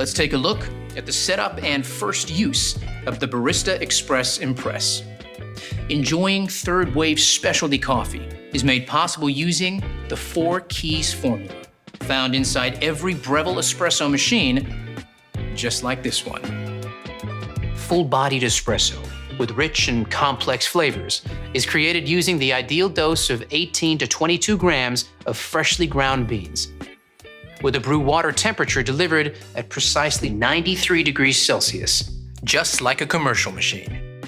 let's take a look at the setup and first use of the Barista Express Impress. Enjoying third-wave specialty coffee is made possible using the 4 keys formula, found inside every Breville espresso machine, just like this one. Full-bodied espresso with rich and complex flavors is created using the ideal dose of 18 to 22 grams of freshly ground beans, with a brew water temperature delivered at precisely 93 degrees Celsius, just like a commercial machine.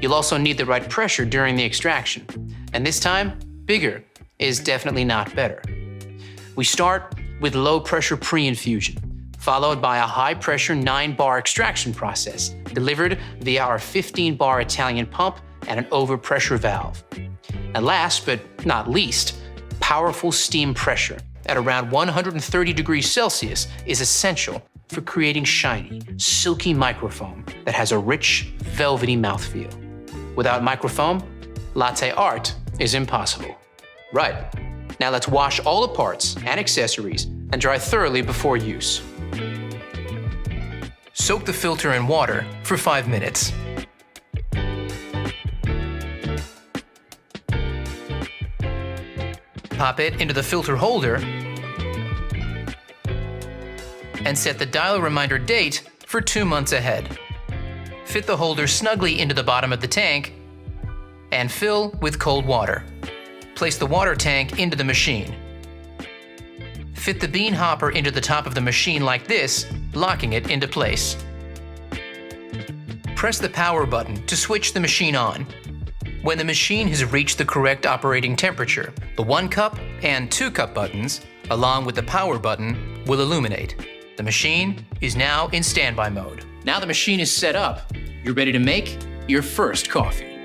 You'll also need the right pressure during the extraction, and this time, bigger is definitely not better. We start with low-pressure pre-infusion, followed by a high-pressure 9-bar extraction process delivered via our 15-bar Italian pump and an overpressure valve. And last but not least, powerful steam pressure at around 130 degrees Celsius is essential for creating shiny, silky microfoam that has a rich, velvety mouthfeel. Without microfoam, latte art is impossible. Right, now let's wash all the parts and accessories and dry thoroughly before use. Soak the filter in water for 5 minutes. Pop it into the filter holder and set the dial reminder date for 2 months ahead. Fit the holder snugly into the bottom of the tank and fill with cold water. Place the water tank into the machine. Fit the bean hopper into the top of the machine like this, locking it into place. Press the power button to switch the machine on. When the machine has reached the correct operating temperature, the 1 cup and 2 cup buttons, along with the power button, will illuminate. The machine is now in standby mode. Now the machine is set up, you're ready to make your first coffee.